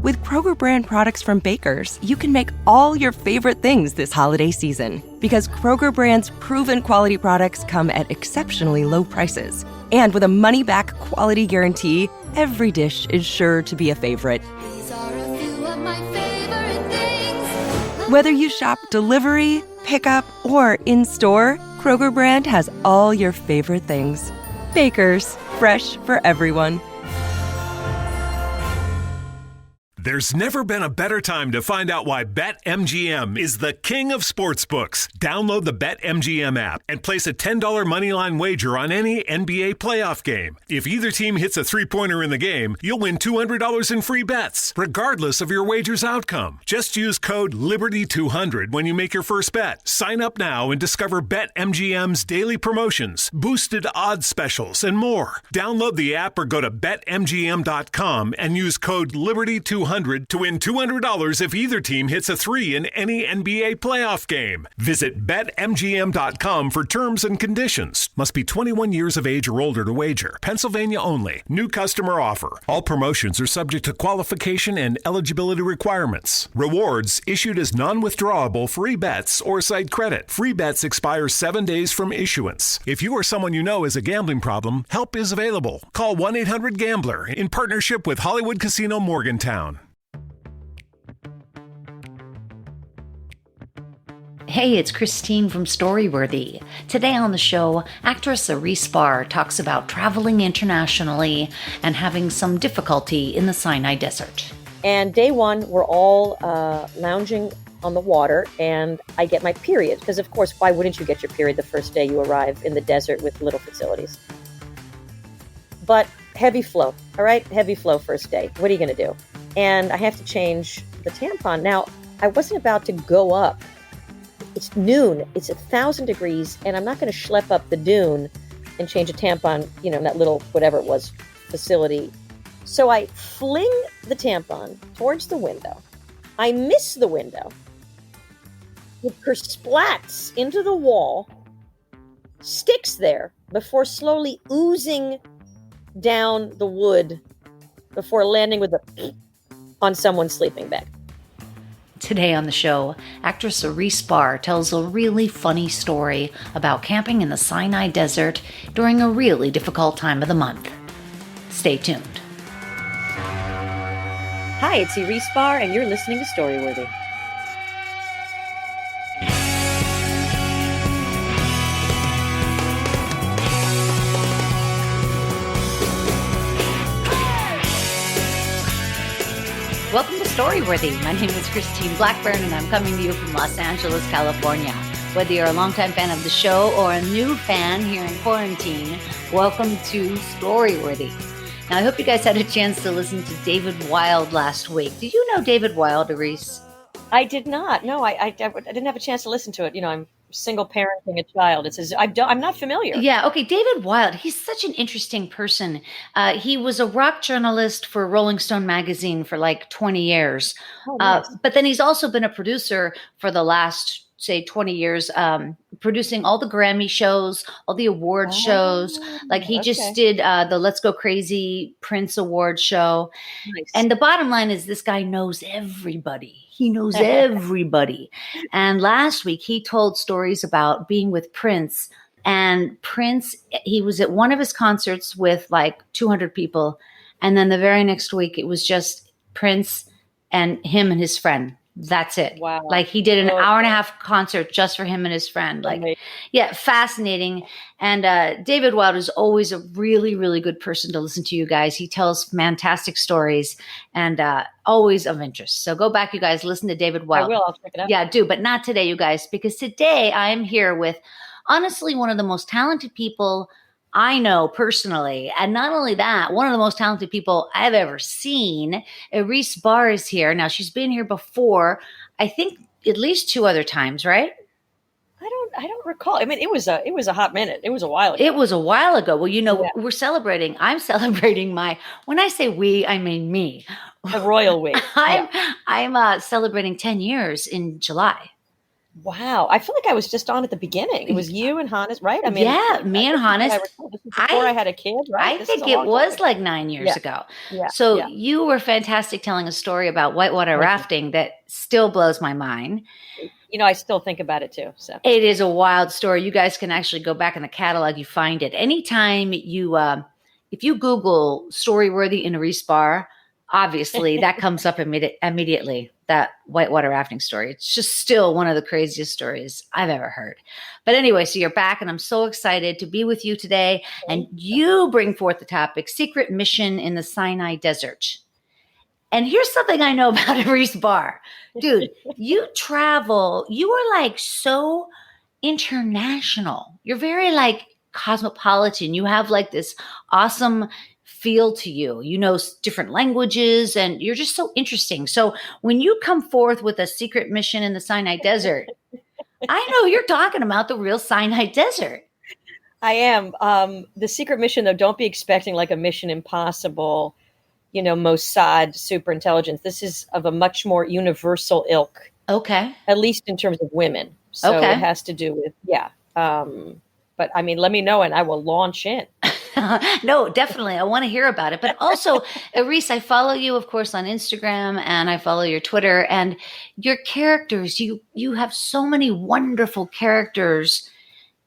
With Kroger brand products from Baker's, you can make all your favorite things this holiday season. Because Kroger brand's proven quality products come at exceptionally low prices. And with a money-back quality guarantee, every dish is sure to be a favorite. These are a few of my favorite things. Whether you shop delivery, pickup, or in-store, Kroger brand has all your favorite things. Baker's, fresh for everyone. There's never been a better time to find out why BetMGM is the king of sportsbooks. Download the BetMGM app and place a $10 moneyline wager on any NBA playoff game. If either team hits a three-pointer in the game, you'll win $200 in free bets, regardless of your wager's outcome. Just use code LIBERTY200 when you make your first bet. Sign up now and discover BetMGM's daily promotions, boosted odds specials, and more. Download the app or go to BetMGM.com and use code LIBERTY200 to win $200 if either team hits a three in any NBA playoff game. Visit BetMGM.com for terms and conditions. Must be 21 years of age or older to wager. Pennsylvania only. New customer offer. All promotions are subject to qualification and eligibility requirements. Rewards issued as non-withdrawable free bets or site credit. Free bets expire 7 days from issuance. If you or someone you know has a gambling problem, help is available. Call 1-800-GAMBLER in partnership with Hollywood Casino Morgantown. Hey, it's Christine from Storyworthy. Today on the show, actress Reese Bahr talks about traveling internationally and having some difficulty in the Sinai desert. And day one, we're all lounging on the water, and I get my period. Because, of course, why wouldn't you get your period the first day you arrive in the desert with little facilities? But heavy flow, all right? Heavy flow first day. What are you going to do? And I have to change the tampon. Now, I wasn't about to go up. It's noon, it's 1,000 degrees, and I'm not going to schlep up the dune and change a tampon, in that little, whatever it was, facility. So I fling the tampon towards the window. I miss the window. It kersplats into the wall, sticks there before slowly oozing down the wood before landing with a on someone's sleeping bag. Today on the show, actress Reese Bahr tells a really funny story about camping in the Sinai desert during a really difficult time of the month. Stay tuned. Hi, it's Reese Bahr, and you're listening to Storyworthy. Welcome to Storyworthy. My name is Christine Blackburn, and I'm coming to you from Los Angeles, California. Whether you're a longtime fan of the show or a new fan here in quarantine, welcome to Storyworthy. Now, I hope you guys had a chance to listen to David Wild last week. Did you know David Wild, Reese? I did not. No, I didn't have a chance to listen to it. I'm single parenting a child. It says I'm not familiar. Yeah. Okay. David Wild. He's such an interesting person. He was a rock journalist for Rolling Stone magazine for like 20 years. Oh, nice. But then he's also been a producer for the last, say, 20 years, producing all the Grammy shows, all the award shows. Like he just did the Let's Go Crazy Prince Award show. Nice. And the bottom line is this guy knows everybody. He knows everybody. And last week he told stories about being with Prince. And Prince, he was at one of his concerts with like 200 people. And then the very next week it was just Prince and him and his friend. That's it. Wow. Like he did an hour and a half concert just for him and his friend. Like, Amazing. Yeah, fascinating. And David Wild is always a really, really good person to listen to, you guys. He tells fantastic stories and always of interest. So go back, you guys, listen to David Wild. I will. I'll check it out. Yeah, do. But not today, you guys, because today I'm here with honestly one of the most talented people I know personally. And not only that, one of the most talented people I've ever seen. Reese Bahr is here. Now, she's been here before, I think at least 2 other times, right? I don't recall. I mean, it was a hot minute. It was a while ago. It was a while ago. Well, we're celebrating. I'm celebrating when I say we, I mean me. The royal we. I'm celebrating 10 years in July. Wow. I feel like I was just on at the beginning. It was you and Hannes, right? I mean, Yeah, me and this is what Hannes. I recall. This is before I had a kid, right? I This is think a it long time was ago. like 9 years Yeah. ago. Yeah. So Yeah. you were fantastic telling a story about whitewater Thank you. rafting that still blows my mind. I still think about it too. So It is a wild story. You guys can actually go back in the catalog. You find it anytime if you Google Storyworthy in a Reese Bar, obviously that comes up immediately. That whitewater rafting story. It's just still one of the craziest stories I've ever heard. But anyway, so you're back, and I'm so excited to be with you today. And you bring forth the topic: secret mission in the Sinai Desert. And here's something I know about Reese Bar. Dude, you travel, you are like so international. You're very like cosmopolitan. You have like this awesome feel to you. You know different languages and you're just so interesting. So when you come forth with a secret mission in the Sinai Desert, I know you're talking about the real Sinai Desert. I am. The secret mission, though, don't be expecting like a Mission Impossible, Mossad super intelligence. This is of a much more universal ilk, Okay. at least in terms of women. So Okay. it has to do with, yeah. But I mean, let me know and I will launch in. No, definitely. I want to hear about it. But also, Reese, I follow you, of course, on Instagram and I follow your Twitter and your characters. You have so many wonderful characters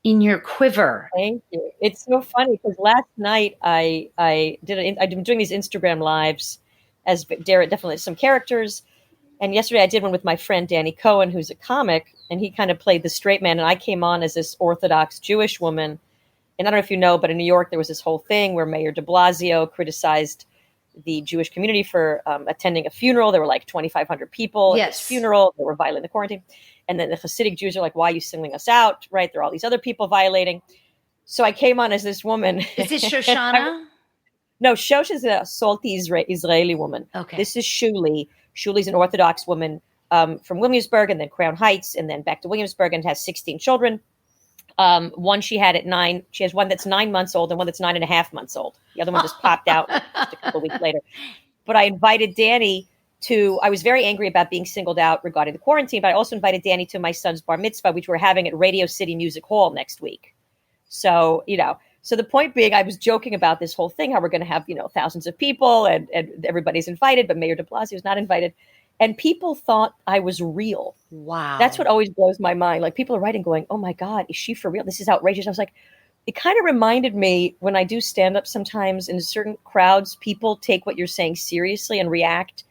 in your quiver. Thank you. It's so funny because last night I've been doing these Instagram lives as definitely some characters. And yesterday I did one with my friend Danny Cohen, who's a comic, and he kind of played the straight man. And I came on as this Orthodox Jewish woman. And I don't know if you know, but in New York, there was this whole thing where Mayor de Blasio criticized the Jewish community for attending a funeral. There were like 2,500 people at this funeral. They were violating the quarantine. And then the Hasidic Jews are like, why are you singling us out? Right? There are all these other people violating. So I came on as this woman. Is this Shoshana? No, Shosh is a salty Israeli woman. Okay. This is Shuli. Shuli's an Orthodox woman from Williamsburg and then Crown Heights and then back to Williamsburg and has 16 children. One she had at 9. She has one that's 9 months old and one that's 9.5 months old. The other one just popped out just a couple of weeks later. But I invited Danny I was very angry about being singled out regarding the quarantine, but I also invited Danny to my son's bar mitzvah, which we're having at Radio City Music Hall next week. So, so the point being, I was joking about this whole thing, how we're going to have, thousands of people and everybody's invited, but Mayor de Blasio is not invited. And people thought I was real. Wow. That's what always blows my mind. Like people are writing going, oh my God, is she for real? This is outrageous. I was like, it kind of reminded me when I do stand up sometimes in certain crowds, people take what you're saying seriously and react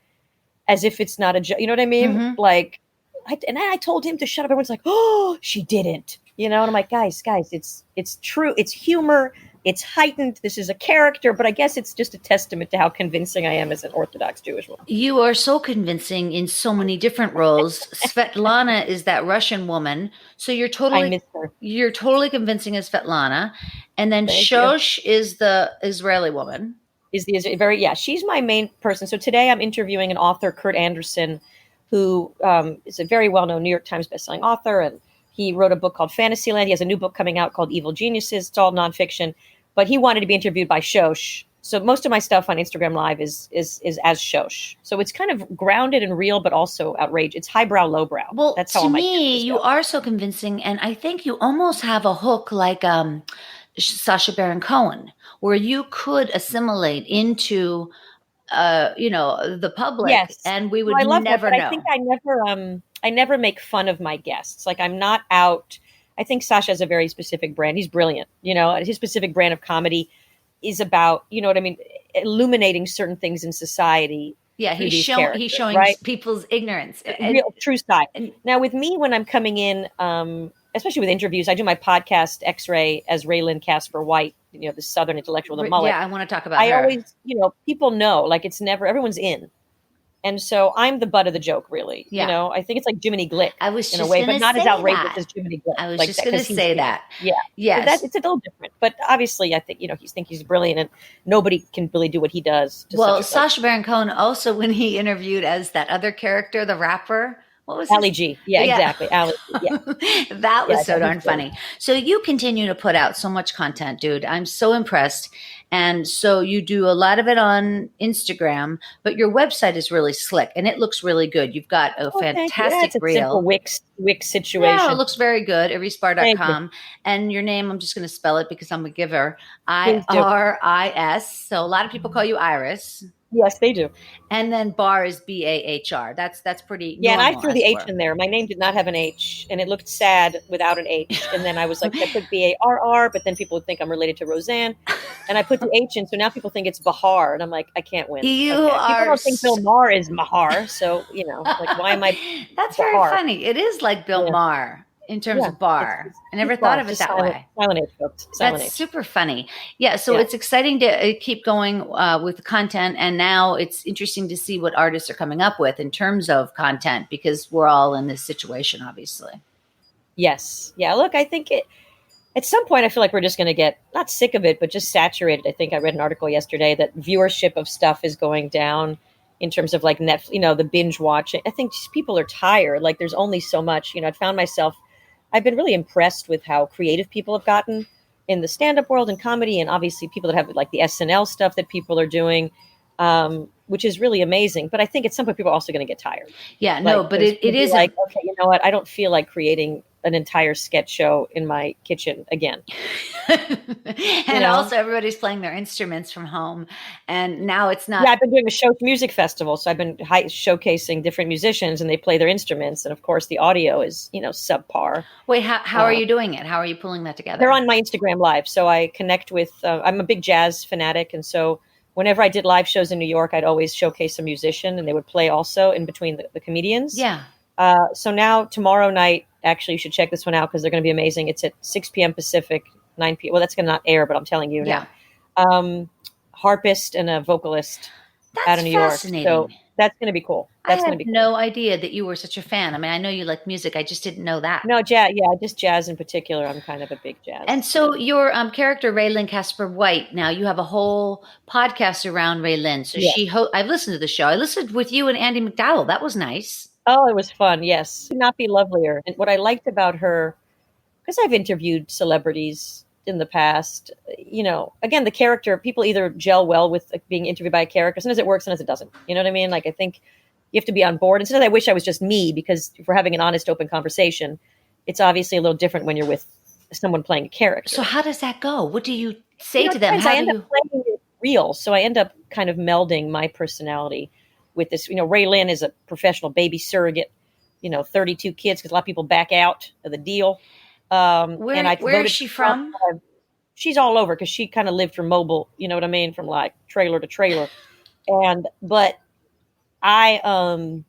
as if it's not a joke. You know what I mean? Mm-hmm. Like, I told him to shut up. Everyone's like, oh, she didn't. And I'm like, guys, it's true. It's humor. It's heightened. This is a character. But I guess it's just a testament to how convincing I am as an Orthodox Jewish woman. You are so convincing in so many different roles. Svetlana is that Russian woman. So you're I miss her. You're totally convincing as Svetlana. And then Shosh is the Israeli woman. She's my main person. So today I'm interviewing an author, Kurt Anderson, who is a very well-known New York Times bestselling author, and he wrote a book called Fantasyland. He has a new book coming out called Evil Geniuses. It's all nonfiction, but he wanted to be interviewed by Shosh. So most of my stuff on Instagram Live is as Shosh. So it's kind of grounded and real, but also outrageous. It's highbrow, lowbrow. Well, that's how to me, you are so convincing, and I think you almost have a hook like Sacha Baron Cohen, where you could assimilate into, the public, yes, and we would never know. know. I think I never make fun of my guests. Like I'm not out. I think Sacha has a very specific brand. He's brilliant. His specific brand of comedy is about, illuminating certain things in society. Yeah, he's showing right? people's ignorance, real true side. Now, with me, when I'm coming in, especially with interviews, I do my podcast X-Ray as Raylan Casper White, the Southern intellectual, the mullet. Yeah, I want to talk about her. I always, people know, like it's never, everyone's in. And so I'm the butt of the joke, really. Yeah. I think it's like Jiminy Glick in a way, but not as outrageous as Jiminy Glick. I was just going to say that. Yeah. Yes. It's a little different. But obviously, I think, he's brilliant and nobody can really do what he does. Well, Sacha Baron Cohen also, when he interviewed as that other character, the rapper, what was Ali G. Yeah, exactly. Ali G. Yeah. That was so darn funny. So you continue to put out so much content, dude. I'm so impressed. And so you do a lot of it on Instagram, but your website is really slick and it looks really good. You've got a Oh, thank you. fantastic That's a simple reel. Wix Yeah, it situation. looks very good. Thank you. Everyspar.com. And your name, I'm just going to spell it because I'm a giver. Please do. Iris. So a lot of people call you Iris. Yes, they do. And then Bahr is Bahr. That's pretty Yeah, and I normal, threw as the it H were. in there. My name did not have an H, and it looked sad without an H. And then I was like, I put Barr, but then people would think I'm related to Roseanne. And I put the H in, so now people think it's Bahar, and I'm like, I can't win. You Okay. People are don't think Bill Maher is Mahar, so like, why am I? That's very Bahar? funny. It is like Bill Yeah. Maher in terms Yeah, of bar. it's I never Bahar, thought of it just that silent, way. silent H, folks. Silent That's H. super funny. Yeah, so Yeah. it's exciting to keep going with the content. And now it's interesting to see what artists are coming up with in terms of content because we're all in this situation, obviously. Yes. Yeah. Look, I think at some point, I feel like we're just going to get not sick of it, but just saturated. I think I read an article yesterday that viewership of stuff is going down in terms of like Netflix, the binge watching. I think just people are tired. Like there's only so much. I found myself, I've been really impressed with how creative people have gotten in the stand-up world and comedy, and obviously people that have like the SNL stuff that people are doing, which is really amazing. But I think at some point people are also going to get tired. Yeah, no, Like, but there's it gonna be is like, okay, you know what? I don't feel like creating an entire sketch show in my kitchen again. and also everybody's playing their instruments from home. And now it's not. Yeah, I've been doing a show music festival, so I've been showcasing different musicians, and they play their instruments, and of course the audio is subpar. Wait, how are you doing it? How are you pulling that together? They're on my Instagram Live, so I connect with. I'm a big jazz fanatic, and so whenever I did live shows in New York, I'd always showcase a musician, and they would play also in between the comedians. Yeah. So now tomorrow night, actually, you should check this one out because they're going to be amazing. It's at 6 p.m. Pacific, 9 p.m. Well, that's going to not air, but I'm telling you Yeah. now. Harpist and a vocalist out of New York. Fascinating. So that's going to be cool. That's I going had to be cool. no idea that you were such a fan. I mean, I know you like music. I just didn't know that. No, jazz. Yeah, just jazz in particular. I'm kind of a big jazz. And so your character, Raylan Casper White, now you have a whole podcast around Raylan. So Yeah. I've listened to the show. I listened with you and Andy McDowell. That was nice. Oh, it was fun. Yes. Could not be lovelier. And what I liked about her, because I've interviewed celebrities in the past, again, the character, people either gel well with being interviewed by a character. Sometimes it works, sometimes it doesn't. You know what I mean? Like, I think you have to be on board. And sometimes I wish I was just me, because if we're having an honest, open conversation, it's obviously a little different when you're with someone playing a character. So how does that go? What do you say to them? Depends. I end up playing it real. So I end up kind of melding my personality with this. Ray Lynn is a professional baby surrogate, 32 kids, because a lot of people back out of the deal. Where is she from? She's all over because she kind of lived from mobile, you know what I mean? From like trailer to trailer. But I'm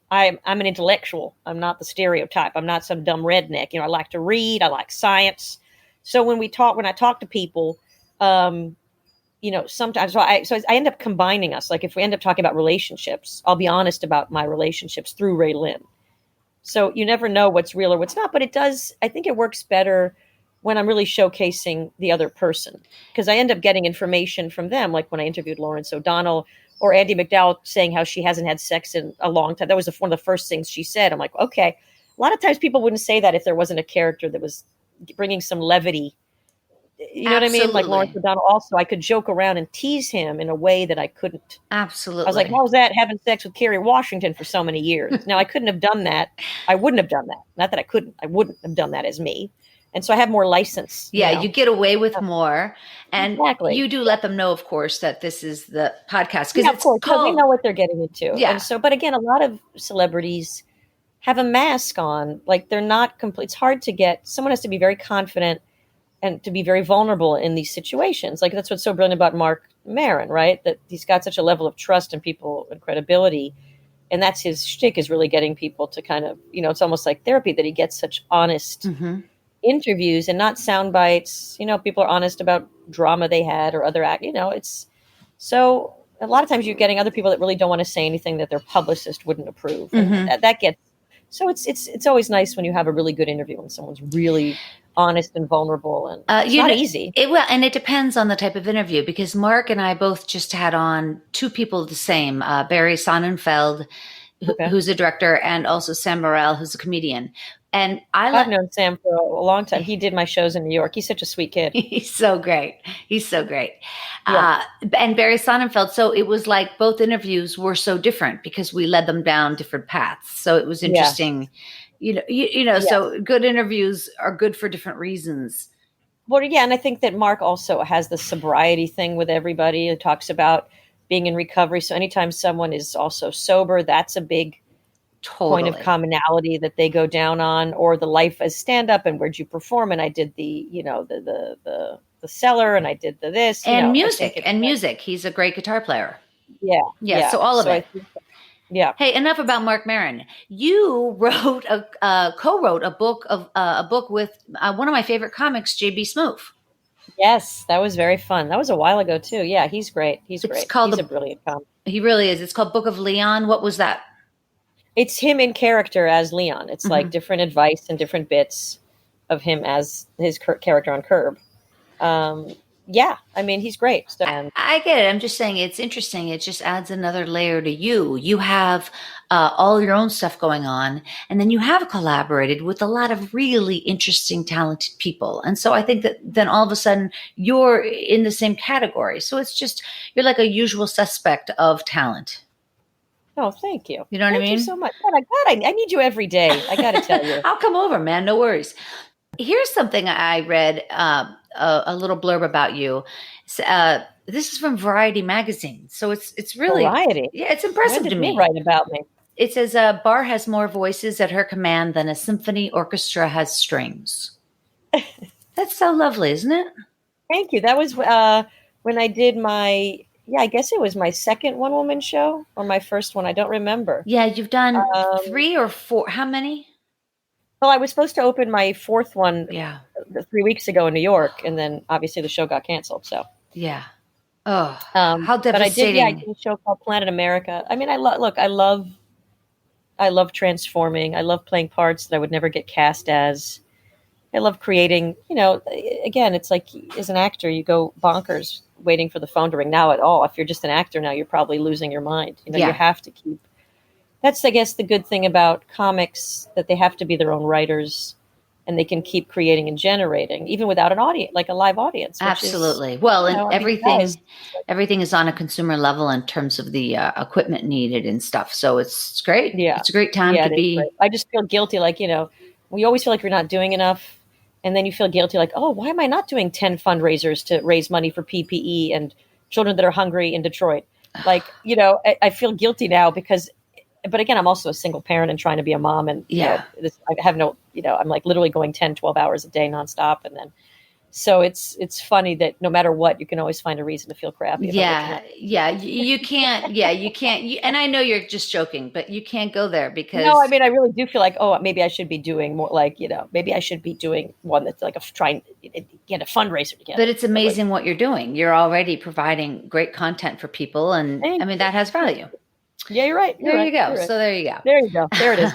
an intellectual. I'm not the stereotype. I'm not some dumb redneck. I like to read. I like science. So when I talk to people, sometimes, so I end up combining us. Like if we end up talking about relationships, I'll be honest about my relationships through Ray Lynn. So you never know what's real or what's not, but I think it works better when I'm really showcasing the other person, because I end up getting information from them. Like when I interviewed Lawrence O'Donnell or Andy McDowell saying how she hasn't had sex in a long time. That was one of the first things she said. I'm like, okay. A lot of times people wouldn't say that if there wasn't a character that was bringing some levity. You know what I mean? Like Lawrence O'Donnell also, I could joke around and tease him in a way that I couldn't. Absolutely. I was like, how was that having sex with Kerry Washington for so many years? Now, I couldn't have done that. I wouldn't have done that. Not that I couldn't. I wouldn't have done that as me. And so I have more license. Yeah, you get away with more. And exactly. You do let them know, of course, that this is the podcast. Yeah, of course. Because we know what they're getting into. Yeah. And so, but again, a lot of celebrities have a mask on. Like they're not complete. It's hard to get. Someone has to be very confident and to be very vulnerable in these situations. Like that's what's so brilliant about Mark Maron, right? That he's got such a level of trust in people and credibility. And that's his shtick, is really getting people to kind of, it's almost like therapy, that he gets such honest interviews and not sound bites. People are honest about drama they had or other it's so a lot of times you're getting other people that really don't want to say anything that their publicist wouldn't approve. And that gets, so it's always nice when you have a really good interview and someone's really honest and vulnerable, and it's not easy. And it depends on the type of interview, because Mark and I both just had on two people the same, Barry Sonnenfeld, who's a director, and also Sam Morril, who's a comedian. And I I've like, known Sam for a long time. He did my shows in New York. He's such a sweet kid. he's so great. He's so great. Yeah. And Barry Sonnenfeld. So it was like both interviews were so different because we led them down different paths. So it was Yeah. interesting. Yes. So good interviews are good for different reasons. Well, yeah, and I think that Mark also has the sobriety thing with everybody. He talks about being in recovery. So anytime someone is also sober, that's a big point Totally. of commonality that they go down on, or the life as stand up and where'd you perform. And I did the cellar, and I did the this And I music think it's and like- music. He's a great guitar player. Yeah. Yeah. So all of I it. think yeah. Hey, enough about Mark Maron. You wrote co-wrote a book with one of my favorite comics, JB Smoove. Yes, that was very fun. That was a while ago too. Yeah, he's great. He's It's great. called He's a brilliant comic. He really is. It's called Book of Leon. What was that? It's him in character as Leon. It's Mhm. like different advice and different bits of him as his character on Curb. Yeah, I mean, he's great. So, I get it. I'm just saying it's interesting. It just adds another layer to you. You have all your own stuff going on, and then you have collaborated with a lot of really interesting, talented people. And so I think that then all of a sudden you're in the same category. So it's just, you're like a usual suspect of talent. oh, thank you. You know what I Thank mean? you so much. God, I need you every day. I got to tell you. I'll come over, man. No worries. Here's something I read a little blurb about you. This is from Variety magazine, so it's really Variety. Yeah, it's impressive When to did me. he write about me? It says Bahr has more voices at her command than a symphony orchestra has strings. That's so lovely, isn't it? Thank you. That was when I did my, I guess it was my second one woman show or my first one. I don't remember. Yeah, you've done 3 or 4. How many? Well, I was supposed to open my fourth one Yeah, 3 weeks ago in New York, and then obviously the show got canceled. So, yeah. Oh, how how devastating! I did a show called Planet America. I mean, I love transforming. I love playing parts that I would never get cast as. I love creating. Again, it's like as an actor, you go bonkers waiting for the phone to ring. Now at all, if you're just an actor now, you're probably losing your mind. Yeah. You have to keep. That's, I guess, the good thing about comics, that they have to be their own writers, and they can keep creating and generating, even without an audience, like a live audience. Which Absolutely. Well, and I mean, everything is on a consumer level in terms of the equipment needed and stuff. So it's great. Yeah. It's a great time to it is be. great. I just feel guilty, we always feel like we're not doing enough, and then you feel guilty, like, oh, why am I not doing 10 fundraisers to raise money for PPE and children that are hungry in Detroit? Like, I feel guilty now because. But again, I'm also a single parent and trying to be a mom. And Yeah. I have no, I'm like literally going 10, 12 hours a day nonstop. And then, so it's funny that no matter what, you can always find a reason to feel crappy. Yeah. You can't. Yeah, you can't. And I know you're just joking, but you can't go there because. No, I mean, I really do feel like, oh, maybe I should be doing more maybe I should be doing one that's like trying to get a fundraiser together. But it's amazing what you're doing. You're already providing great content for people. And Thank I mean, that has value. Yeah, you're right. There you go. You're right. So there you go. There you go. There it is.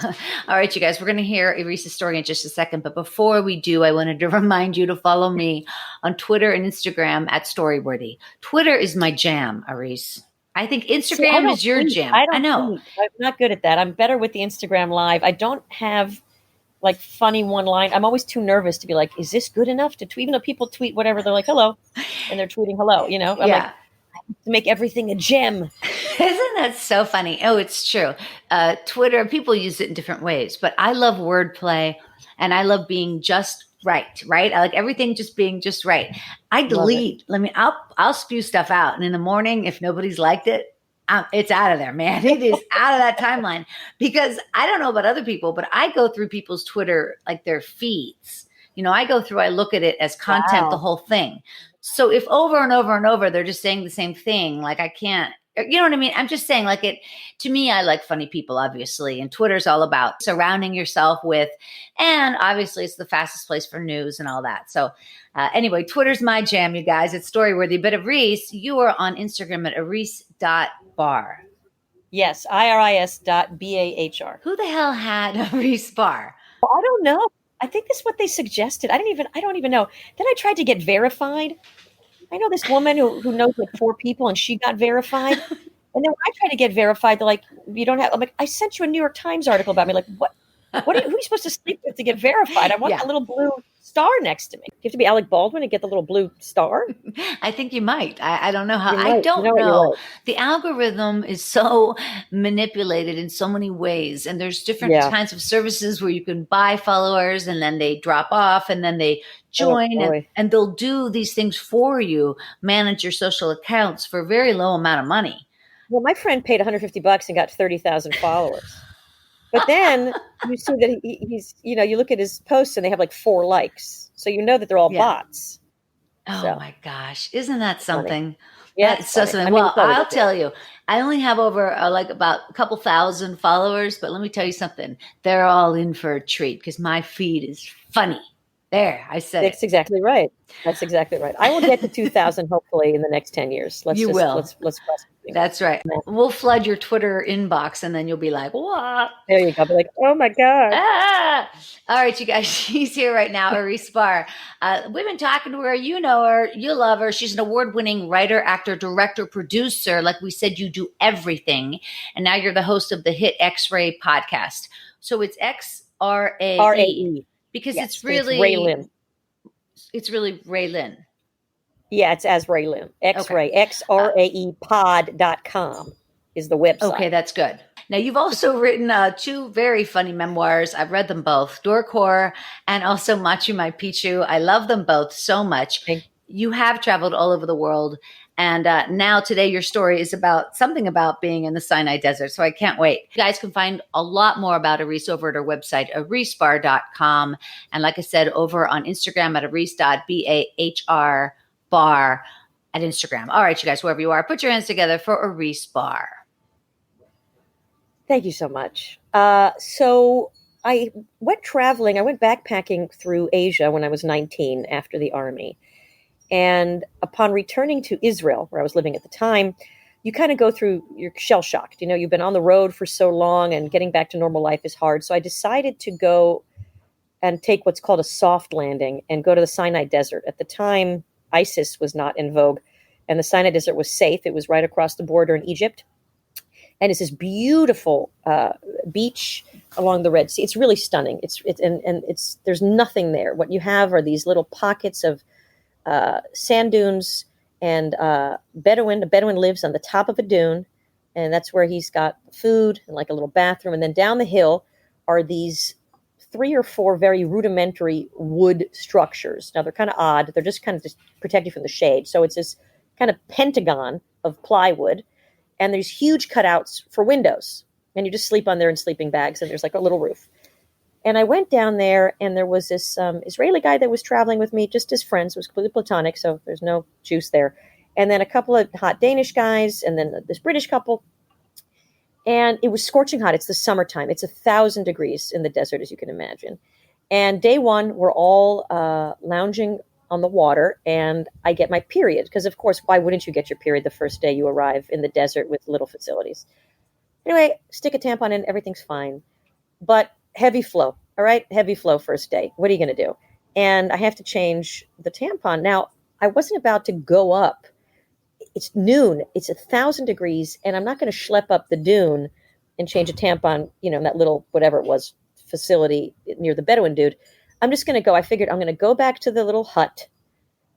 All right, you guys, we're going to hear Iris's story in just a second. But before we do, I wanted to remind you to follow me on Twitter and Instagram at Storyworthy. Twitter is my jam, Iris. I think Instagram is your jam. I know. I'm not good at that. I'm better with the Instagram Live. I don't have like funny one line. I'm always too nervous to be like, is this good enough to tweet? Even though people tweet whatever, they're like, hello. And they're tweeting hello, I'm like, I have to make everything a gem. Isn't that so funny? Oh, it's true. Twitter, people use it in different ways, but I love wordplay and I love being just right? I like everything just being just right. I delete. I'll spew stuff out. And in the morning, if nobody's liked it, it's out of there, man. It is out of that timeline because I don't know about other people, but I go through people's Twitter, like their feeds. I look at it as content, the whole thing. So if over and over and over, they're just saying the same thing, like I can't, you know what I mean? I'm just saying to me, I like funny people, obviously. And Twitter's all about surrounding yourself with, and obviously it's the fastest place for news and all that. So anyway, Twitter's my jam, you guys. It's Storyworthy. But Iris, you are on Instagram at iris.bar. Yes, IRIS.BAHR. Who the hell had Iris Bahr? Well, I don't know. I think that's what they suggested. I don't even know. Then I tried to get verified. I know this woman who knows like 4 people and she got verified. And then when I tried to get verified, they're like, you don't have, I'm like, I sent you a New York Times article about me. Like, what? Who are you supposed to sleep with to get verified? I want Yeah. that little blue star next to me. You have to be Alec Baldwin and get the little blue star? I think you might. I don't know how. You I might. You don't know what? You're know. right. The algorithm is so manipulated in so many ways, and there's different Yeah. kinds of services where you can buy followers, and then they drop off, and then they Oh, join, boy. and they'll do these things for you, manage your social accounts for a very low amount of money. Well, my friend paid $150 and got 30,000 followers. But then you see that he's, you look at his posts and they have like 4 likes. So you know that they're all Yeah. bots. Oh So my gosh, isn't that funny. something? Yeah, That's it's so funny. something. I mean, Well, it's always I'll good. tell you, I only have over like about a couple thousand followers, but let me tell you something. They're all in for a treat because my feed is funny. There, I said That's it. exactly right. That's exactly right. I will get to 2,000 hopefully in the next 10 years. You will. Let's cross the fingers. That's right. We'll flood your Twitter inbox and then you'll be like, what? There you go. I'll be like, oh my God. Ah! All right, you guys. She's here right now, Aris Bahr. We've been talking to her. You know her. You love her. She's an award-winning writer, actor, director, producer. Like we said, you do everything. And now you're the host of the hit X-Ray podcast. So it's XRAE RAE. because Yes, it's and it's really Ray Lim. It's really Ray Lynn. Yeah, it's as Ray Lim. X-Ray, XRAEpod.com is the website. Okay, that's good. Now, you've also written 2 very funny memoirs. I've read them both, Dorkor and also Machu Picchu. I love them both so much. You have traveled all over the world. And now today your story is about something about being in the Sinai desert. So I can't wait. You guys can find a lot more about Aris over at her website, arisbar.com. And like I said, over on Instagram at aris.bahr bar at Instagram. All right, you guys, wherever you are, put your hands together for Aris Bahr. Thank you so much. So I went traveling. I went backpacking through Asia when I was 19 after the army. And upon returning to Israel, where I was living at the time, you kind of go through, you're shell shocked. You've been on the road for so long and getting back to normal life is hard. So I decided to go and take what's called a soft landing and go to the Sinai desert. At the time, ISIS was not in vogue and the Sinai desert was safe. It was right across the border in Egypt. And it's this beautiful beach along the Red Sea. It's really stunning. There's nothing there. What you have are these little pockets of sand dunes and Bedouin. A Bedouin lives on the top of a dune, and that's where he's got food and like a little bathroom. And then down the hill are these 3 or 4 very rudimentary wood structures. Now they're kind of odd. They're just kind of just protect you from the shade. So it's this kind of pentagon of plywood. And there's huge cutouts for windows. And you just sleep on there in sleeping bags. And there's like a little roof. And I went down there and there was this Israeli guy that was traveling with me, just as friends. It was completely platonic. So there's no juice there. And then a couple of hot Danish guys. And then this British couple. And it was scorching hot. It's the summertime. It's 1,000 degrees in the desert, as you can imagine. And day one, we're all lounging on the water, and I get my period. Because, of course, why wouldn't you get your period the first day you arrive in the desert with little facilities? Anyway, stick a tampon in, everything's fine. But heavy flow, all right? Heavy flow first day. What are you going to do? And I have to change the tampon. Now, I wasn't about to go up. It's noon. It's 1,000 degrees, and I'm not going to schlep up the dune and change a tampon, in that little, whatever it was, facility near the Bedouin dude. I'm just going to go. I figured I'm going to go back to the little hut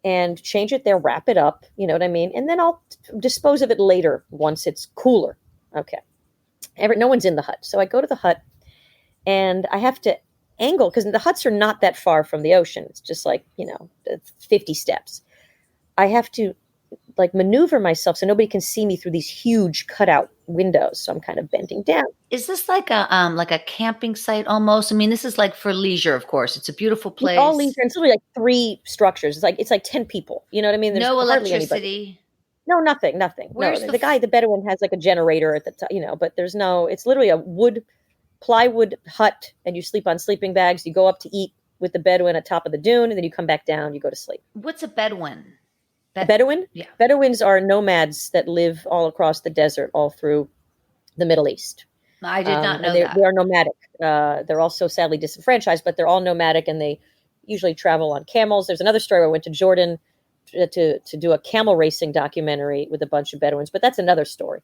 and change it there, wrap it up, you know what I mean? And then I'll dispose of it later once it's cooler. Okay. No one's in the hut. So I go to the hut and I have to angle because the huts are not that far from the ocean. It's just like, 50 steps. I have to maneuver myself so nobody can see me through these huge cutout windows. So I'm kind of bending down. Is this like a camping site almost? I mean, this is like for leisure, of course. It's a beautiful place. It's all leisure. It's literally like 3 structures. It's like 10 people. You know what I mean? There's no hardly electricity. Anybody. No, nothing. Where's No, the guy, the Bedouin has like a generator at the top, but there's no. It's literally a plywood hut, and you sleep on sleeping bags. You go up to eat with the Bedouin at top of the dune, and then you come back down. You go to sleep. What's a Bedouin? Bedouin? Yeah. Bedouins are nomads that live all across the desert, all through the Middle East. I did not know that. They are nomadic. They're also sadly disenfranchised, but they're all nomadic, and they usually travel on camels. There's another story where I went to Jordan to do a camel racing documentary with a bunch of Bedouins, but that's another story.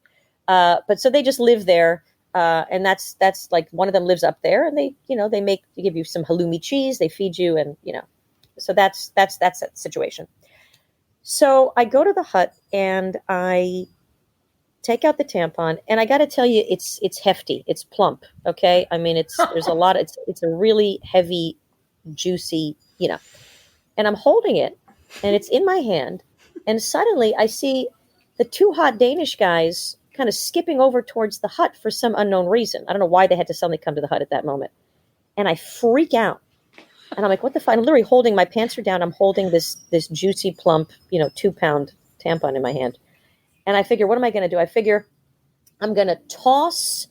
But so they just live there. And that's like one of them lives up there, and they give you some halloumi cheese, they feed you, and so that's that situation. So I go to the hut and I take out the tampon, and I got to tell you, it's hefty, it's plump. Okay, I mean there's a lot. It's a really heavy, juicy, and I'm holding it, and it's in my hand, and suddenly I see the two hot Danish guys kind of skipping over towards the hut for some unknown reason. I don't know why they had to suddenly come to the hut at that moment. And I freak out. And I'm like, what the fuck? I'm literally holding, my pants are down. I'm holding this juicy, plump, 2-pound tampon in my hand. And I figure, what am I going to do? I figure I'm going to toss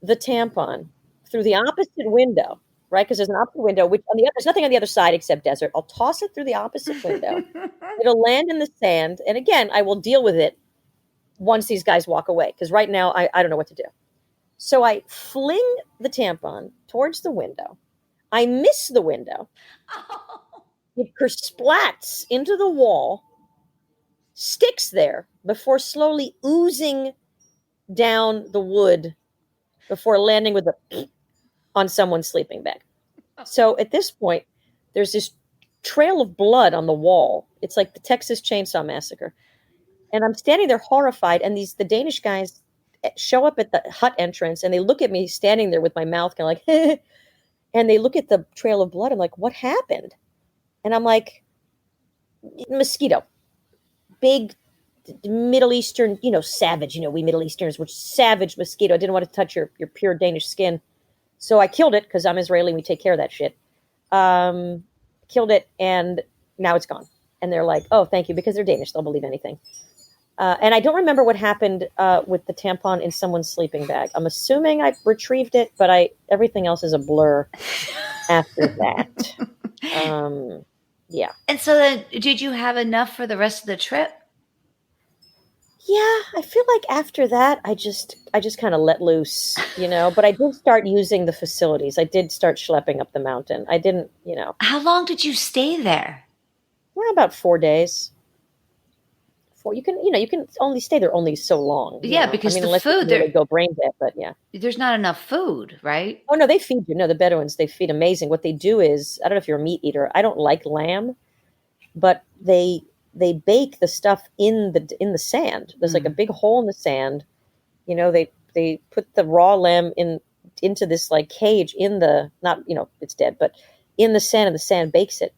the tampon through the opposite window, right? Because there's an opposite window, which there's nothing on the other side except desert. I'll toss it through the opposite window. It'll land in the sand. And again, I will deal with it once these guys walk away. Because right now, I don't know what to do. So I fling the tampon towards the window. I miss the window. It kersplats into the wall, sticks there before slowly oozing down the wood before landing with a on someone's sleeping bag. So at this point, there's this trail of blood on the wall. It's like the Texas Chainsaw Massacre. And I'm standing there horrified, and the Danish guys show up at the hut entrance, and they look at me standing there with my mouth kind of like, and they look at the trail of blood. I'm like, what happened? And I'm like, mosquito. Big Middle Eastern, savage. We Middle Easterners were savage mosquito. I didn't want to touch your pure Danish skin. So I killed it because I'm Israeli and we take care of that shit. Killed it, and now it's gone. And they're like, oh, thank you, because they're Danish. They'll believe anything. And I don't remember what happened with the tampon in someone's sleeping bag. I'm assuming I retrieved it, but everything else is a blur after that. Yeah. And so then, did you have enough for the rest of the trip? Yeah, I feel like after that, I just kind of let loose, but I did start using the facilities. I did start schlepping up the mountain. I didn't, How long did you stay there? Well, about 4 days. You can only stay there only so long. Yeah, because the food, really go brain dead, but yeah. There's not enough food, right? Oh, no, they feed you. No, the Bedouins, they feed amazing. What they do is, I don't know if you're a meat eater. I don't like lamb, but they bake the stuff in the sand. There's like a big hole in the sand. They put the raw lamb into this like cage in the, not, it's dead, but in the sand, and the sand bakes it,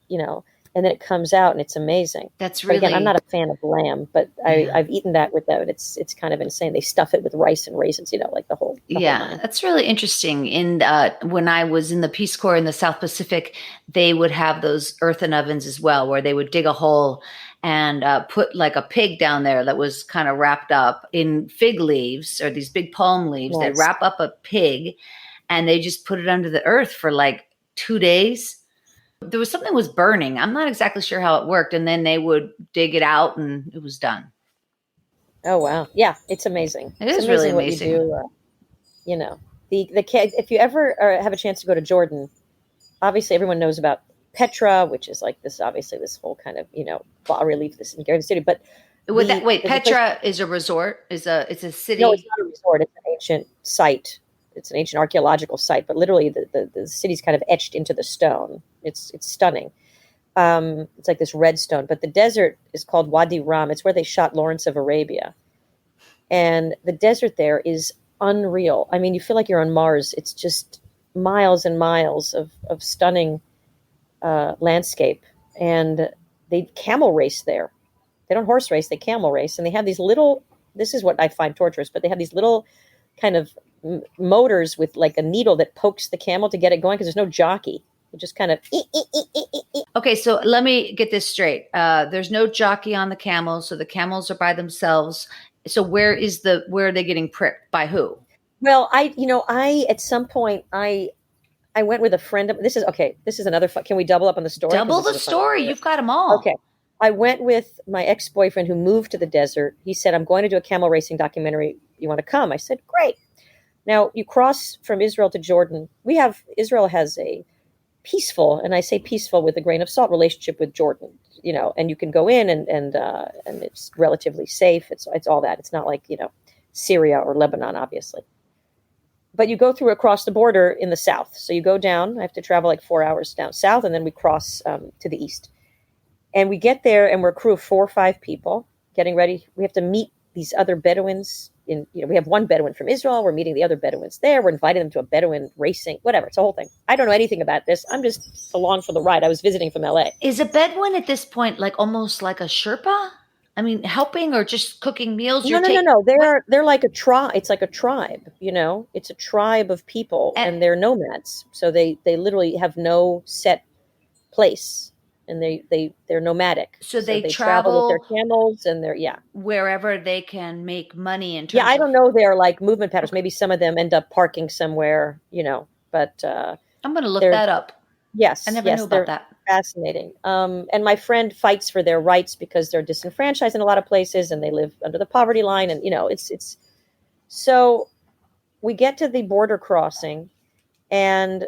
and then it comes out, and it's amazing. That's really. But again, I'm not a fan of lamb, but I've eaten that with them. It's kind of insane. They stuff it with rice and raisins, like the whole. Yeah, that's really interesting. When I was in the Peace Corps in the South Pacific, they would have those earthen ovens as well, where they would dig a hole and put like a pig down there that was kind of wrapped up in fig leaves or these big palm leaves. Yes. They'd wrap up a pig, and they just put it under the earth for like 2 days. There was something was burning. I'm not exactly sure how it worked. And then they would dig it out, and it was done. Oh, wow. Yeah, it's amazing. It's really amazing. What you do. If you ever have a chance to go to Jordan, obviously everyone knows about Petra, which is like this, obviously this whole kind of, bas relief, this in city. But Petra is a resort? It's a city? No, it's not a resort. It's an ancient site. It's an ancient archaeological site, but literally the city's kind of etched into the stone. It's stunning. It's like this red stone, but the desert is called Wadi Rum. It's where they shot Lawrence of Arabia. And the desert there is unreal. I mean, you feel like you're on Mars. It's just miles and miles of stunning landscape. And they camel race there. They don't horse race, they camel race. And they have these little, this is what I find torturous, but they have these little kind of motors with like a needle that pokes the camel to get it going because there's no jockey. It just kind of. Okay, so let me get this straight. There's no jockey on the camels, so the camels are by themselves. So where are they getting pricked? By who? Well, I at some point I went with a friend. This is another. Can we double up on the story? Double the story. You've got them all. Okay. I went with my ex-boyfriend who moved to the desert. He said, I'm going to do a camel racing documentary. You want to come? I said, great. Now, you cross from Israel to Jordan. Israel has a peaceful, and I say peaceful with a grain of salt, relationship with Jordan, and you can go in and it's relatively safe. It's all that. It's not like, Syria or Lebanon, obviously. but you go through across the border in the south. So you go down. I have to travel like 4 hours down south, and then we cross to the east. And we get there, and we're a crew of 4 or 5 people getting ready. We have to meet these other Bedouins. We have one Bedouin from Israel. We're meeting the other Bedouins there. We're inviting them to a Bedouin racing, whatever. It's a whole thing. I don't know anything about this. I'm just along for the ride. I was visiting from LA. Is a Bedouin at this point like almost like a Sherpa? I mean, helping or just cooking meals? No. They're like a tribe. It's like a tribe, It's a tribe of people, and they're nomads. So they literally have no set place. And they're nomadic. So they travel with their camels and wherever they can make money in terms I don't know their like movement patterns. Maybe some of them end up parking somewhere, but I'm going to look that up. Yes. I never knew about that. Fascinating. And my friend fights for their rights because they're disenfranchised in a lot of places and they live under the poverty line. And, it's so we get to the border crossing and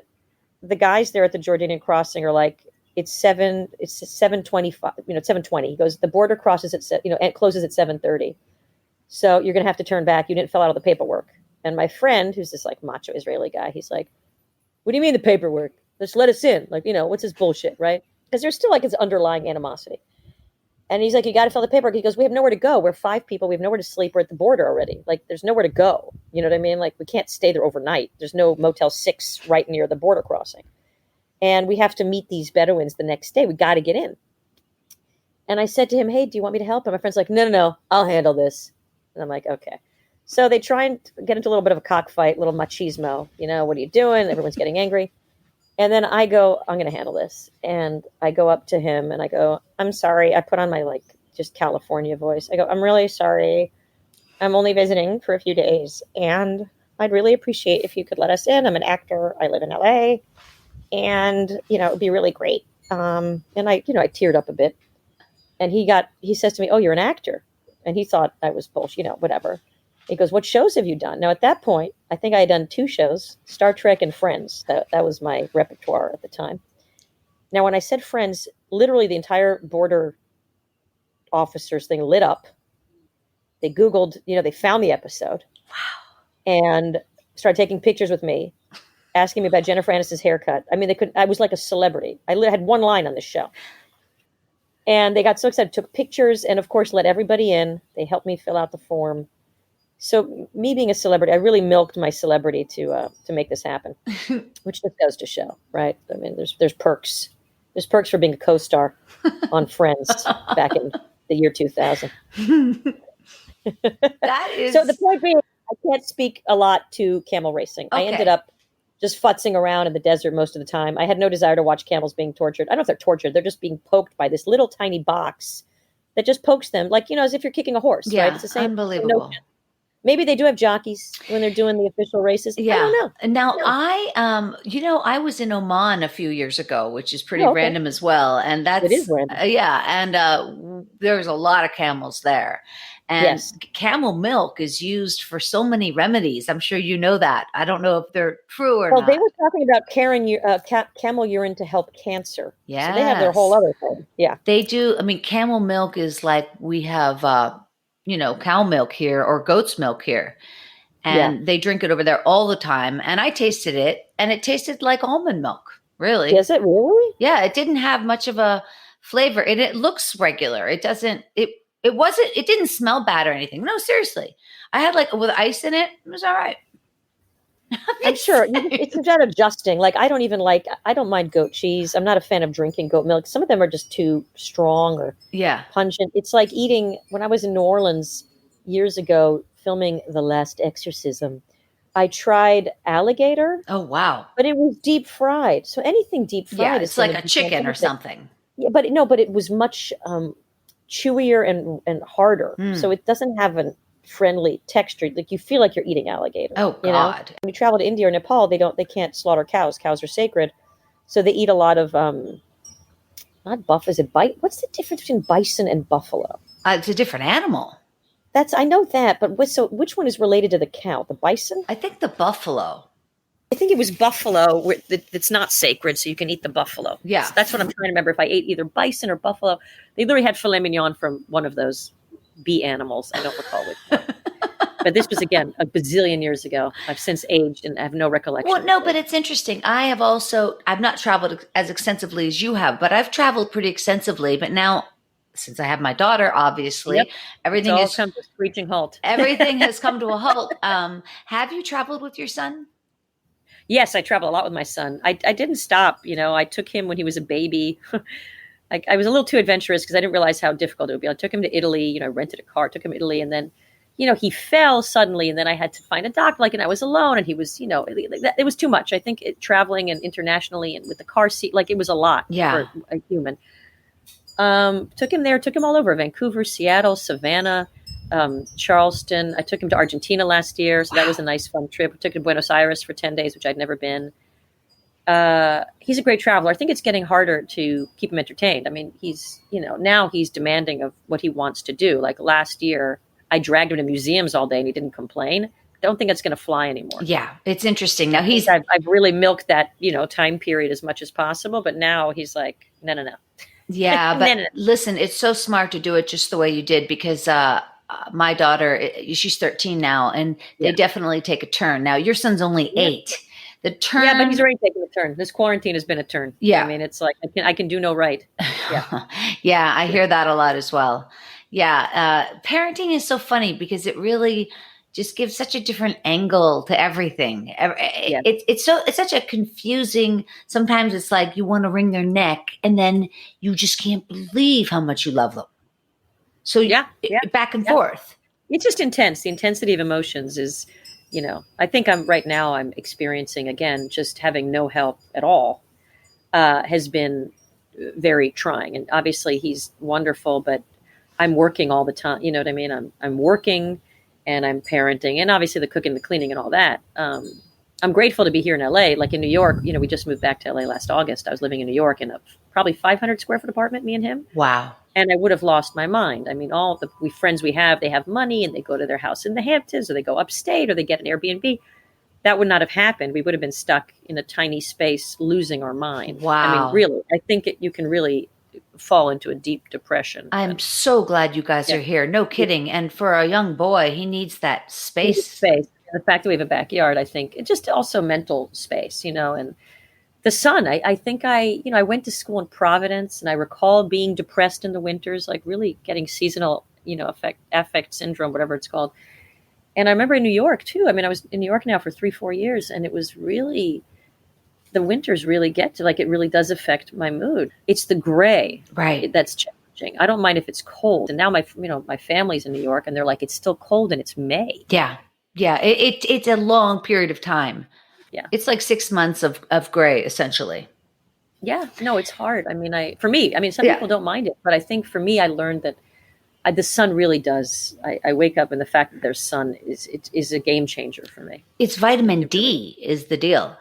the guys there at the Jordanian crossing are like, it's 7:25, it's 7:20. He goes, the border crosses at, and closes at 7:30. So you're going to have to turn back. You didn't fill out all the paperwork. And my friend, who's this like macho Israeli guy, he's like, what do you mean the paperwork? Just let us in. Like, what's this bullshit, right? Because there's still like his underlying animosity. And he's like, you got to fill the paperwork. He goes, we have nowhere to go. We're 5 people. We have nowhere to sleep. We're at the border already. Like, there's nowhere to go. You know what I mean? Like, we can't stay there overnight. There's no Motel 6 right near the border crossing. And we have to meet these Bedouins the next day. We got to get in. And I said to him, hey, do you want me to help? And my friend's like, no, I'll handle this. And I'm like, okay. So they try and get into a little bit of a cockfight, little machismo. What are you doing? Everyone's getting angry. And then I go, I'm going to handle this. And I go up to him and I go, I'm sorry. I put on my like just California voice. I go, I'm really sorry. I'm only visiting for a few days. And I'd really appreciate if you could let us in. I'm an actor. I live in LA. And, it would be really great. And I teared up a bit. And he says to me, oh, you're an actor. And he thought I was bullshit, whatever. He goes, what shows have you done? Now, at that point, I think I had done 2 shows, Star Trek and Friends. That was my repertoire at the time. Now, when I said Friends, literally the entire border officers thing lit up. They Googled, they found the episode. Wow. And started taking pictures with me, asking me about Jennifer Aniston's haircut. I mean, I was like a celebrity. I had one line on the show. And they got so excited, took pictures, and of course, let everybody in. They helped me fill out the form. So me being a celebrity, I really milked my celebrity to make this happen, which just goes to show, right? I mean, there's perks. There's perks for being a co-star on Friends back in the year 2000. That is... So the point being, I can't speak a lot to camel racing. Okay. I ended up just futzing around in the desert most of the time. I had no desire to watch camels being tortured. I don't know if they're tortured. They're just being poked by this little tiny box that just pokes them, like, as if you're kicking a horse. Yeah, right? It's the same. Unbelievable. Maybe they do have jockeys when they're doing the official races. Yeah. I don't know. Now, I was in Oman a few years ago, which is pretty random as well. And it is random. And there's a lot of camels there. And camel milk is used for so many remedies. I'm sure you know that. I don't know if they're true or not. Well, they were talking about camel urine to help cancer. Yeah. So they have their whole other thing. Yeah. They do. I mean, camel milk is like we have, cow milk here or goat's milk here. And they drink it over there all the time. And I tasted it and it tasted like almond milk. Really? Is it really? Yeah. It didn't have much of a flavor. And it looks regular. It didn't smell bad or anything. No, seriously. I had like with ice in it. It was all right. I'm sure it's about adjusting. Like I don't mind goat cheese. I'm not a fan of drinking goat milk. Some of them are just too strong or pungent. It's like eating, when I was in New Orleans years ago, filming The Last Exorcism, I tried alligator. Oh, wow. But it was deep fried. So anything deep fried. Yeah, it's like a chicken or something. Yeah, but it was much chewier and harder. So it doesn't have a friendly texture. Like you feel like you're eating alligator. Oh God. When you travel to India or Nepal, they can't slaughter cows. Cows are sacred. So they eat a lot of not buff. Is it what's the difference between bison and buffalo? It's a different animal. I know that, but which one is related to the cow? The bison? I think the buffalo. I think it was buffalo. It's not sacred, so you can eat the buffalo. Yeah. So that's what I'm trying to remember. If I ate either bison or buffalo, they literally had filet mignon from one of those bee animals. I don't recall which one. But this was, again, a bazillion years ago. I've since aged and I have no recollection. Well, no, but it's interesting. I've not traveled as extensively as you have, but I've traveled pretty extensively. But now, since I have my daughter, obviously, Yep. everything It's all is come to a screeching halt. everything has come to a halt. Have you traveled with your son? Yes, I travel a lot with my son. I didn't stop. I took him when he was a baby. I was a little too adventurous because I didn't realize how difficult it would be. I took him to Italy, rented a car, took him to Italy, and then, he fell suddenly, and then I had to find a doctor, and I was alone, and he was, it was too much. I think traveling and internationally and with the car seat, it was a lot for a human. Took him there, took him all over Vancouver, Seattle, Savannah, Charleston. I took him to Argentina last year, so that was a nice, fun trip. I took him to Buenos Aires for 10 days, which I'd never been. He's a great traveler. I think it's getting harder to keep him entertained. I mean, he's, now he's demanding of what he wants to do. Like last year, I dragged him to museums all day and he didn't complain. Don't think it's going to fly anymore. Yeah, it's interesting. Now I've really milked that, time period as much as possible, but now he's like, no. Yeah, but listen, it's so smart to do it just the way you did because my daughter, she's 13 now, and they definitely take a turn. Now, your son's only 8. The turn. Yeah, but he's already taking a turn. This quarantine has been a turn. Yeah. I mean, it's like I can do no right. Yeah. Yeah, I hear that a lot as well. Yeah, parenting is so funny because it really just gives such a different angle to everything. It's such a confusing. Sometimes it's like you want to wring their neck, and then you just can't believe how much you love them. So back and forth. It's just intense. The intensity of emotions is, I think I'm experiencing, again, just having no help at all has been very trying. And obviously he's wonderful, but I'm working all the time. You know what I mean? I'm working and I'm parenting, and obviously the cooking, the cleaning and all that. I'm grateful to be here in LA. Like in New York, we just moved back to LA last August. I was living in New York in a probably 500 square foot apartment, me and him. Wow. And I would have lost my mind. I mean, all the friends we have, they have money and they go to their house in the Hamptons, or they go upstate, or they get an Airbnb. That would not have happened. We would have been stuck in a tiny space, losing our mind. Wow. I mean, really, I think you can really fall into a deep depression. I'm so glad you guys are here. No kidding. And for a young boy, he needs that space. And the fact that we have a backyard, I think, it's just also mental space, and the sun. I think I went to school in Providence, and I recall being depressed in the winters, like really getting seasonal, affect syndrome, whatever it's called. And I remember in New York too. I mean, I was in New York now for 3-4 years, and it was really, the winters really get to, it really does affect my mood. It's the gray, right, that's challenging. I don't mind if it's cold. And now my family's in New York, and they're like, it's still cold and it's May. Yeah. Yeah. It's a long period of time. Yeah. It's like 6 months of gray, essentially. Yeah. No, it's hard. I mean, some people don't mind it, but I think for me, I learned that the sun really does. I wake up, and the fact that there's sun is a game changer for me. It's vitamin D is the deal.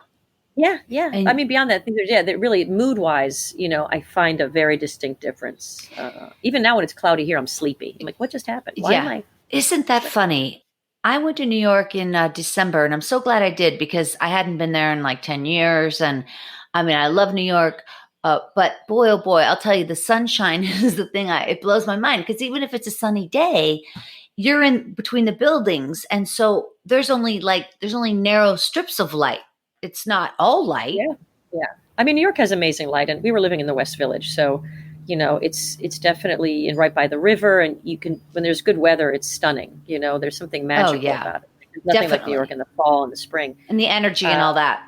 Yeah. Yeah. And I mean, beyond that, I think that really mood wise, I find a very distinct difference. Even now when it's cloudy here, I'm sleepy. I'm like, what just happened? Why am I? Isn't that funny? I went to New York in December, and I'm so glad I did because I hadn't been there in like 10 years. And I mean, I love New York, but boy, oh boy, I'll tell you, the sunshine is the thing. It blows my mind because even if it's a sunny day, you're in between the buildings. And so there's only narrow strips of light. It's not all light. Yeah. Yeah. I mean, New York has amazing light, and we were living in the West Village. So, it's definitely right by the river, and when there's good weather, it's stunning. There's something magical about it. There's nothing like New York in the fall and the spring. And the energy and all that.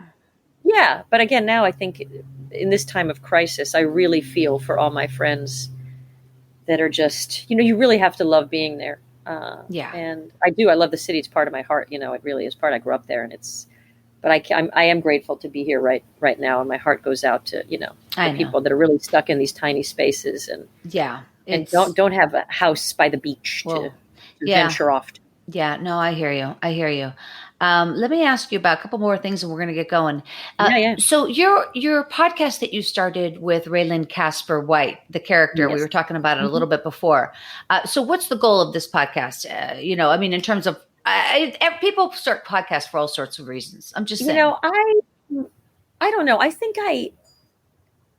Yeah. But again, now I think in this time of crisis, I really feel for all my friends that are just, you really have to love being there. And I do. I love the city. It's part of my heart. It really is part. I grew up there, and but I am grateful to be here right now, and my heart goes out to the people that are really stuck in these tiny spaces and don't have a house by the beach to venture off to. Yeah, no, I hear you. Let me ask you about a couple more things, and we're going to get going. So your podcast that you started with Raylan Casper White, the character, we were talking about it a little bit before. So what's the goal of this podcast? In terms of people start podcasts for all sorts of reasons. I'm just saying. I don't know. I think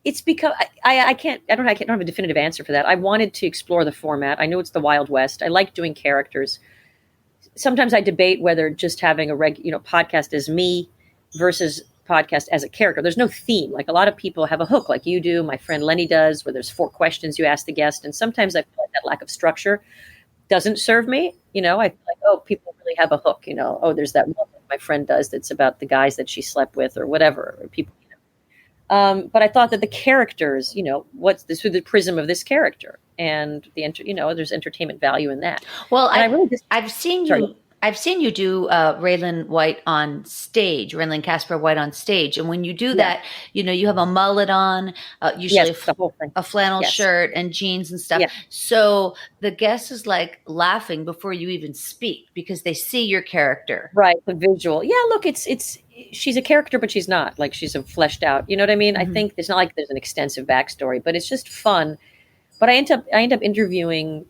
it's because I don't have a definitive answer for that. I wanted to explore the format. I know it's the Wild West. I like doing characters. sometimes I debate whether just having a podcast as me versus podcast as a character. There's no theme. Like a lot of people have a hook, like you do, my friend Lenny does, where there's 4 questions you ask the guest. And sometimes I feel like that lack of structure doesn't serve me. I feel like, oh, people really have a hook, oh, there's that one that my friend does that's about the guys that she slept with or whatever, or people, but I thought that the characters, what's this through the prism of this character, and there's entertainment value in that. Well, and I really just, I've seen sorry. you. I've seen you do Raylan White on stage, Raylan Casper White on stage, and when you do that, you have a mullet on, usually Yes, the whole thing. a flannel Yes. shirt and jeans and stuff. Yeah. So the guest is like laughing before you even speak because they see your character. Right, the visual. Yeah, look, it's she's a character, but she's not like she's a fleshed out. You know what I mean? Mm-hmm. I think it's not like there's an extensive backstory, but it's just fun. But I end up interviewing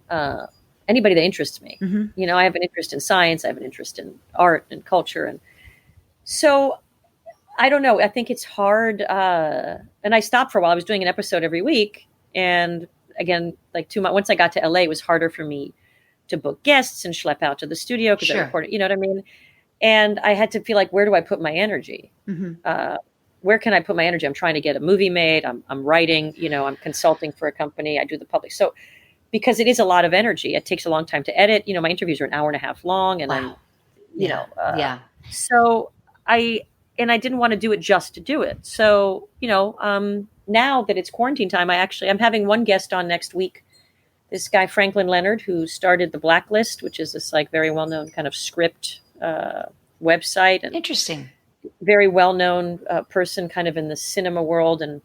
anybody that interests me. Mm-hmm. I have an interest in science. I have an interest in art and culture, and so I don't know. I think it's hard. And I stopped for a while. I was doing an episode every week, and again, like 2 months. Once I got to LA, it was harder for me to book guests and schlep out to the studio because I recorded. You know what I mean? And I had to feel like, where do I put my energy? Mm-hmm. Where can I put my energy? I'm trying to get a movie made. I'm writing. I'm consulting for a company. I do the public. So because it is a lot of energy, it takes a long time to edit. My interviews are an hour and a half long, and Wow. I'm, So I didn't want to do it just to do it. So now that it's quarantine time, I'm having one guest on next week. This guy Franklin Leonard, who started the Blacklist, which is this like very well known kind of script website, and Interesting. very well known person, kind of in the cinema world and.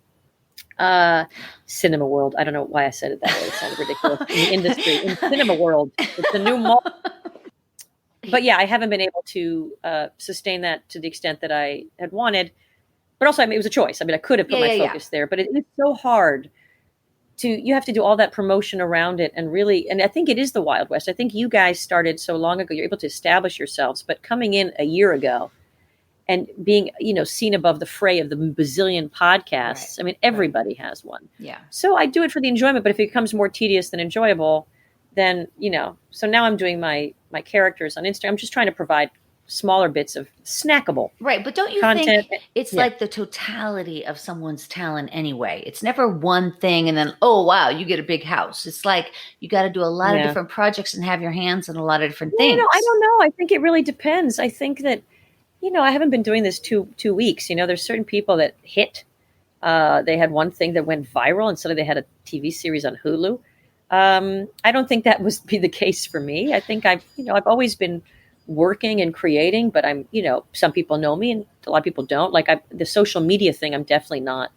Cinema world. I don't know why I said it that way. It sounded ridiculous. In the industry, in cinema world, it's a new mall. But yeah, I haven't been able to sustain that to the extent that I had wanted. But also, it was a choice. I could have put my focus there, but it's so hard you have to do all that promotion around it, and I think it is the Wild West. I think you guys started so long ago. You're able to establish yourselves, but coming in a year ago and being, seen above the fray of the bazillion podcasts. Right. Everybody has one. Yeah. So I do it for the enjoyment, but if it becomes more tedious than enjoyable, then, so now I'm doing my characters on Instagram. I'm just trying to provide smaller bits of snackable. Right. But don't you content. think it's like the totality of someone's talent anyway? It's never one thing and then, oh, wow, you get a big house. It's like you got to do a lot of different projects and have your hands in a lot of different things. I don't know. I think it really depends. I think that, I haven't been doing this two weeks. There's certain people that hit. They had one thing that went viral, and suddenly they had a TV series on Hulu. I don't think that would be the case for me. I think I've always been working and creating, but I'm, some people know me and a lot of people don't. Like the social media thing, I'm definitely not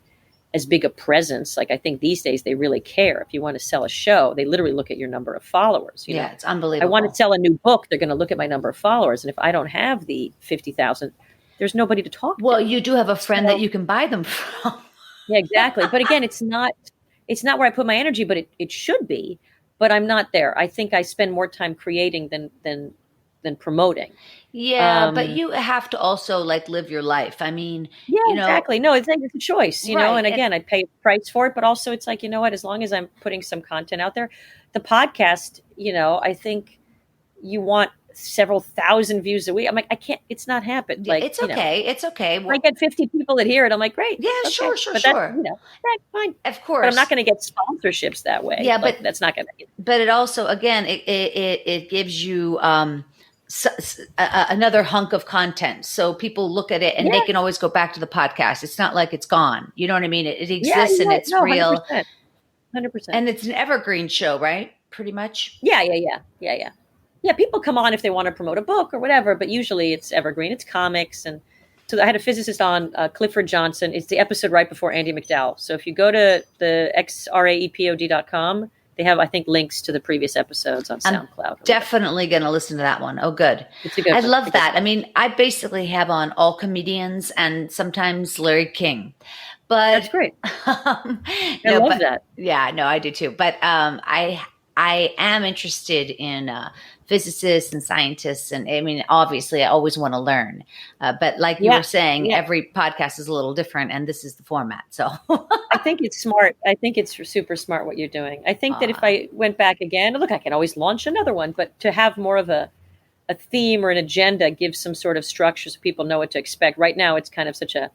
as big a presence. Like I think these days they really care. If you want to sell a show, they literally look at your number of followers. Yeah, it's unbelievable. I want to sell a new book. They're going to look at my number of followers. And if I don't have the 50,000, there's nobody to talk to. Well, you do have a friend that you can buy them from. Yeah, exactly. But again, it's not where I put my energy, but it should be, but I'm not there. I think I spend more time creating than promoting. Yeah, but you have to also live your life. Exactly. No, it's a choice, Right. And again, I pay a price for it, but also it's like, what, as long as I'm putting some content out there, the podcast, I think you want several thousand views a week. I'm like, I can't, it's not happened. Like, it's okay. It's okay. I get 50 people that hear it. I'm like, great. Yeah, okay. sure. But that's, right, fine. Of course. But I'm not going to get sponsorships that way. Yeah, but that's not going to. But it also, again, it gives you another hunk of content. So people look at it and they can always go back to the podcast. It's not like it's gone. You know what I mean? It exists and it's real. 100%. And it's an evergreen show, right? Pretty much. Yeah. Yeah, people come on if they want to promote a book or whatever, but usually it's evergreen. It's comics. And so I had a physicist on, Clifford Johnson. It's the episode right before Andy McDowell. So if you go to the xraepod.com, they have, I think, links to the previous episodes on SoundCloud. Definitely going to listen to that one. Oh, good. It's a good I one. love that. I basically have on all comedians and sometimes Larry King. But that's great. I love that. Yeah, no, I do too. But I am interested in physicists and scientists. And obviously I always want to learn. But like you were saying, every podcast is a little different and this is the format. So I think it's smart. I think it's super smart what you're doing. I think that if I went back again, look, I can always launch another one, but to have more of a a theme or an agenda, give some sort of structure so people know what to expect. Right now, it's kind of such a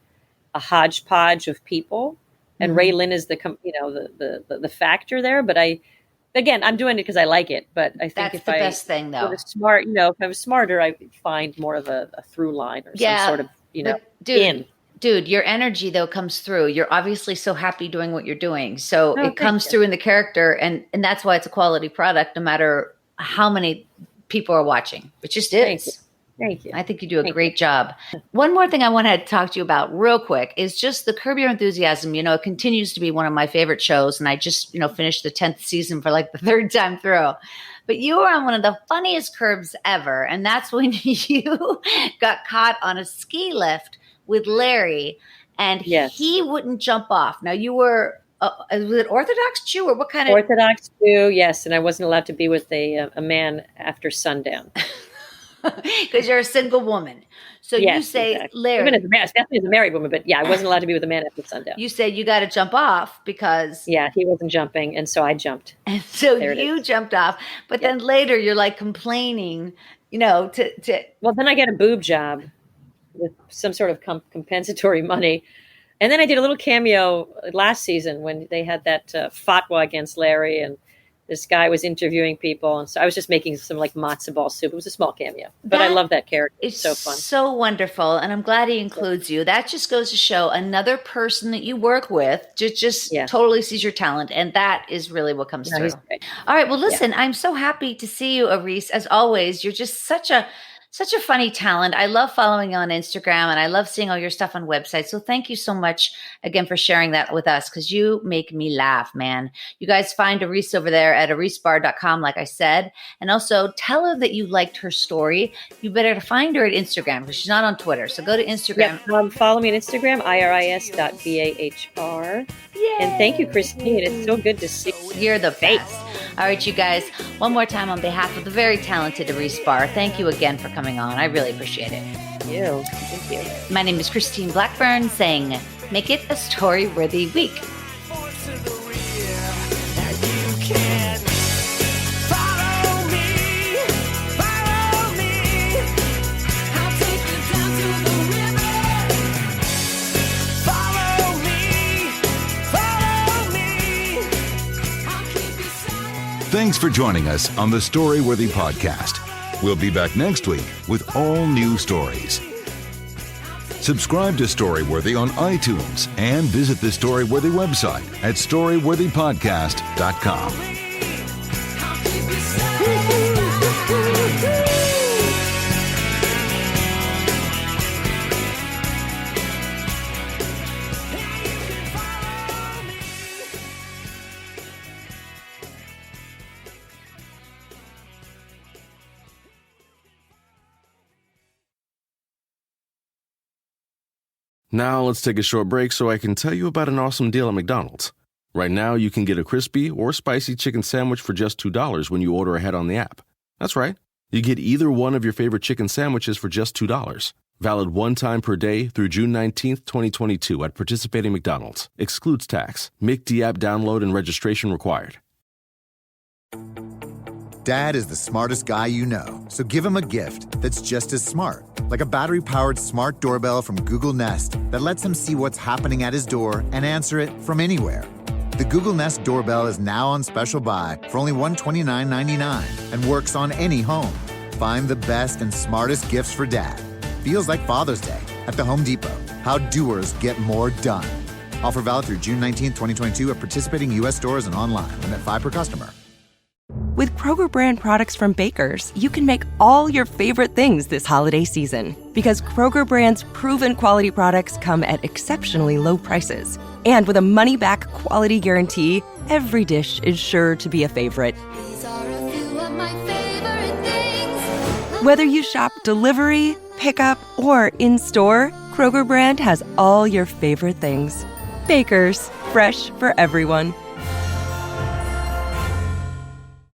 hodgepodge of people, and Ray Lynn is the factor there. But I'm doing it because I like it. But I think That's if the I best thing, though. was smart, if I was smarter, I find more of a through line or some sort of in. Dude, your energy though comes through. You're obviously so happy doing what you're doing. So it comes you. through in the character, and that's why it's a quality product no matter how many people are watching. It just is. Thank you. I think you do a great job. One more thing I want to talk to you about real quick is just the Curb Your Enthusiasm. It continues to be one of my favorite shows, and I just, finished the 10th season for like the third time through. But you were on one of the funniest curbs ever, and that's when you got caught on a ski lift with Larry, and he wouldn't jump off. Now you were, was it Orthodox Jew or what kind of? Orthodox Jew, yes, and I wasn't allowed to be with a man after sundown. Because you're a single woman. So you say, exactly. Larry. Even definitely as a married woman, but I wasn't allowed to be with a man after sundown. You said you got to jump off because. Yeah, he wasn't jumping, and so I jumped. And so you jumped off. But then later you're like complaining, to. Well, then I get a boob job with some sort of compensatory money. And then I did a little cameo last season when they had that fatwa against Larry, and this guy was interviewing people. And so I was just making some like matzo ball soup. It was a small cameo, but I love that character. It's so fun. So wonderful. And I'm glad he includes you. That just goes to show another person that you work with just totally sees your talent. And that is really what comes through. All right. Well, listen, I'm so happy to see you, Aris. As always, you're just such a funny talent. I love following you on Instagram, and I love seeing all your stuff on websites. So thank you so much again for sharing that with us, because you make me laugh, man. You guys find Aris over there at arisbahr.com, like I said. And also tell her that you liked her story. You better find her at Instagram because she's not on Twitter. So go to Instagram. Follow me on Instagram, iris.bahr. Yay. And thank you, Christine. It's so good to see you. You're the best. All right, you guys, one more time on behalf of the very talented Aris Bahr, thank you again for coming on. I really appreciate it. Thank you. My name is Christine Blackburn, saying, make it a story-worthy week. Thanks for joining us on the Storyworthy Podcast. We'll be back next week with all new stories. Subscribe to Storyworthy on iTunes and visit the Storyworthy website at storyworthypodcast.com. Now let's take a short break so I can tell you about an awesome deal at McDonald's. Right now, you can get a crispy or spicy chicken sandwich for just $2 when you order ahead on the app. That's right. You get either one of your favorite chicken sandwiches for just $2. Valid one time per day through June 19th, 2022 at participating McDonald's. Excludes tax. McD app download and registration required. Dad is the smartest guy you know, so give him a gift that's just as smart. Like a battery-powered smart doorbell from Google Nest that lets him see what's happening at his door and answer it from anywhere. The Google Nest doorbell is now on special buy for only $129.99 and works on any home. Find the best and smartest gifts for Dad. Feels like Father's Day at the Home Depot. How doers get more done. Offer valid through June 19th, 2022 at participating U.S. stores and online. Limit 5 per customer. With Kroger brand products from Baker's, you can make all your favorite things this holiday season. Because Kroger brand's proven quality products come at exceptionally low prices. And with a money-back quality guarantee, every dish is sure to be a favorite. These are a few of my favorite things. Whether you shop delivery, pickup, or in-store, Kroger brand has all your favorite things. Baker's, fresh for everyone.